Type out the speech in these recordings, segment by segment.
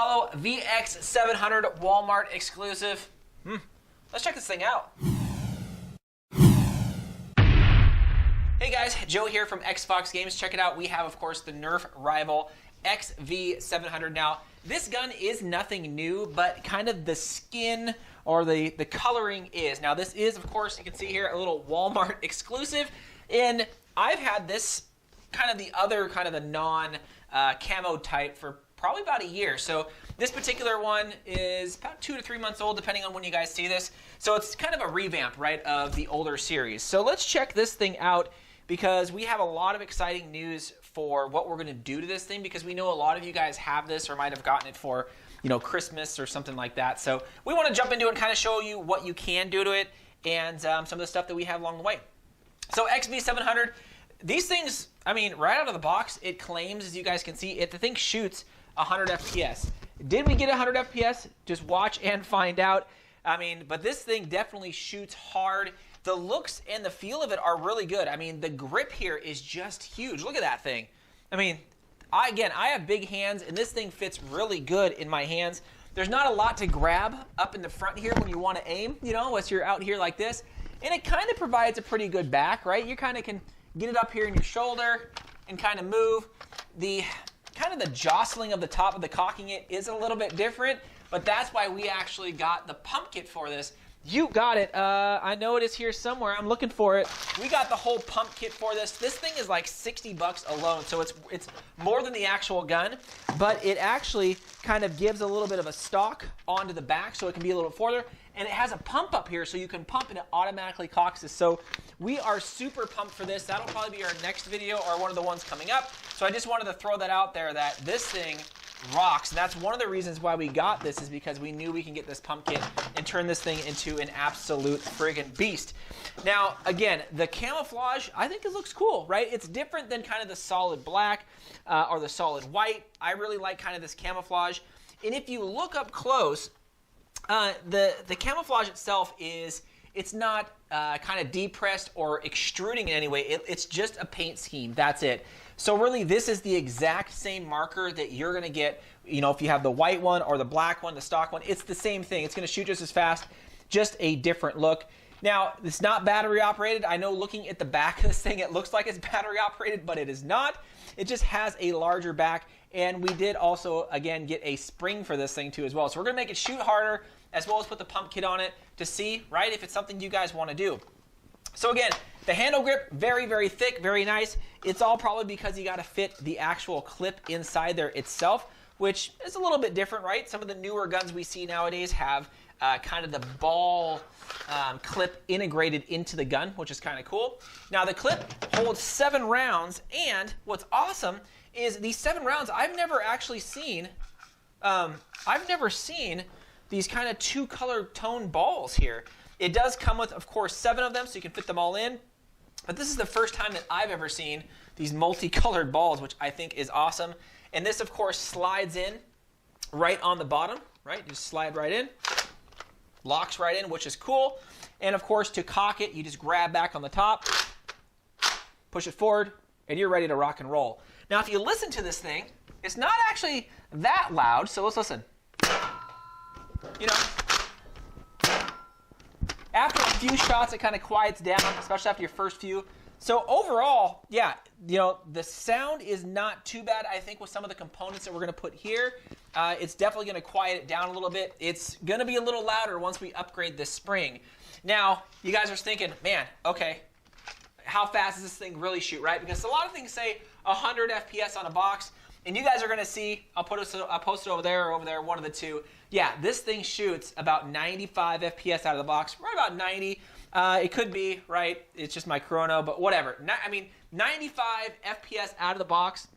Apollo VX-700 Walmart exclusive. Let's check this thing out. Hey guys, Joe here from XFoxGames. Check it out. We have, of course, the Nerf Rival XV-700. Now, this gun is nothing new, but kind of the skin or the coloring is. Now, this is, of course, you can see here, a little Walmart exclusive. And I've had this the non-camo type for probably about a year. So this particular one is about 2 to 3 months old, depending on when you guys see this. So it's kind of a revamp, right, of the older series. So let's check this thing out, because we have a lot of exciting news for what we're going to do to this thing, because we know a lot of you guys have this or might have gotten it for, you know, Christmas or something like that. So we want to jump into it and kind of show you what you can do to it and some of the stuff that we have along the way. So XV-700, these things, I mean, right out of the box, it claims, as you guys can see, the thing shoots 100 FPS. Did we get 100 FPS? Just watch and find out. I mean, but this thing definitely shoots hard. The looks and the feel of it are really good. I mean, the grip here is just huge. Look at that thing. I mean, I have big hands, and this thing fits really good in my hands. There's not a lot to grab up in the front here when you want to aim, you know, unless you're out here like this. And it kind of provides a pretty good back, right? You kind of can get it up here in your shoulder and kind of move. The jostling of the top of the cocking it is a little bit different, but that's why we actually got the pump kit for this. You got it. I know it is here somewhere. I'm looking for it. We got the whole pump kit for this. This thing is like 60 bucks alone, so it's more than the actual gun, but it actually kind of gives a little bit of a stock onto the back so it can be a little further, and it has a pump up here so you can pump and it automatically cocks this. So we are super pumped for this. That'll probably be our next video or one of the ones coming up. So I just wanted to throw that out there that this thing rocks. And that's one of the reasons why we got this, is because we knew we can get this pump kit and turn this thing into an absolute friggin' beast. Now, again, the camouflage, I think it looks cool, right? It's different than kind of the solid black or the solid white. I really like kind of this camouflage. And if you look up close, the camouflage itself it's not kind of depressed or extruding in any way. It's just a paint scheme. That's it. So really, this is the exact same marker that you're going to get, you know, if you have the white one or the black one, the stock one. It's the same thing. It's going to shoot just as fast, just a different look. Now, it's not battery operated. I know looking at the back of this thing, it looks like it's battery operated, but it is not. It just has a larger back. And we did also, again, get a spring for this thing too as well. So we're going to make it shoot harder, as well as put the pump kit on it to see, right, if it's something you guys want to do. So again, the handle grip, very, very thick, very nice. It's all probably because you got to fit the actual clip inside there itself, which is a little bit different, right? Some of the newer guns we see nowadays have kind of the ball clip integrated into the gun, which is kind of cool. Now the clip holds 7 rounds, and what's awesome is these 7 rounds, I've never actually seen, these kind of 2 color tone balls here. It does come with, of course, 7 of them, so you can fit them all in. But this is the first time that I've ever seen these multicolored balls, which I think is awesome. And this, of course, slides in right on the bottom, right? Just slide right in, locks right in, which is cool. And, of course, to cock it, you just grab back on the top, push it forward, and you're ready to rock and roll. Now, if you listen to this thing, it's not actually that loud, so let's listen. You know, after a few shots, it kind of quiets down, especially after your first few. So overall, yeah, you know, the sound is not too bad. I think with some of the components that we're going to put here, it's definitely going to quiet it down a little bit. It's going to be a little louder once we upgrade this spring. Now, you guys are thinking, man, okay, how fast does this thing really shoot, right? Because a lot of things say 100 FPS on a box. And you guys are going to see, I'll post it over there or over there, one of the two. Yeah, this thing shoots about 95 FPS out of the box, right about 90. It could be, right, it's just my chrono, but whatever. I mean, 95 FPS out of the box.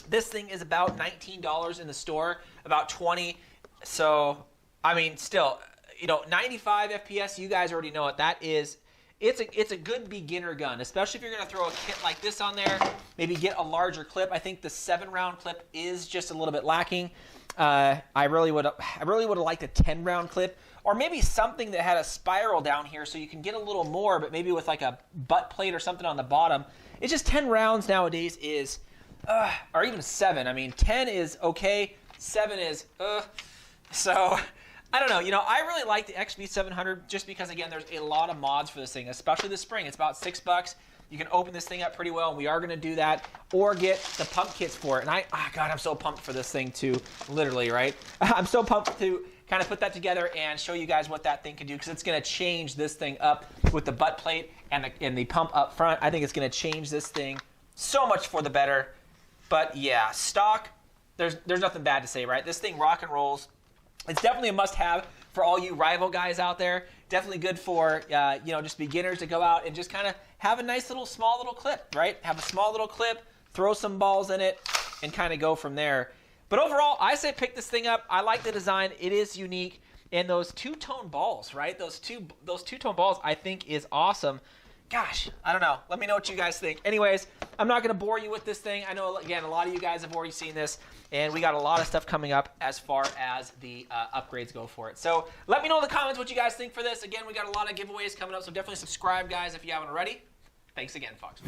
This thing is about $19 in the store, about 20. So, I mean, still, you know, 95 FPS, you guys already know it. That is... It's a good beginner gun, especially if you're going to throw a kit like this on there, maybe get a larger clip. I think the 7-round clip is just a little bit lacking. I really would have liked a 10-round clip, or maybe something that had a spiral down here so you can get a little more, but maybe with like a butt plate or something on the bottom. It's just 10 rounds nowadays is, or even 7. I mean, 10 is okay. 7 is, So, I don't know. You know, I really like the XV-700 just because, again, there's a lot of mods for this thing, especially the spring. It's about $6. You can open this thing up pretty well, and we are going to do that, or get the pump kits for it. And God, I'm so pumped for this thing too, literally, right? I'm so pumped to kind of put that together and show you guys what that thing can do, because it's going to change this thing up with the butt plate and the pump up front. I think it's going to change this thing so much for the better. But yeah, stock, there's nothing bad to say, right? This thing rock and rolls. It's definitely a must-have for all you rival guys out there. Definitely good for you know, just beginners to go out and just kind of have a nice little small little clip, right? Have a small little clip, throw some balls in it, and kind of go from there. But overall, I say pick this thing up. I like the design. It is unique. And those two-tone balls, right? Those two-tone balls I think is awesome. Gosh, I don't know. Let me know what you guys think. Anyways, I'm not going to bore you with this thing. I know, again, a lot of you guys have already seen this, and we got a lot of stuff coming up as far as the upgrades go for it. So let me know in the comments what you guys think for this. Again, we got a lot of giveaways coming up, so definitely subscribe, guys, if you haven't already. Thanks again, Fox.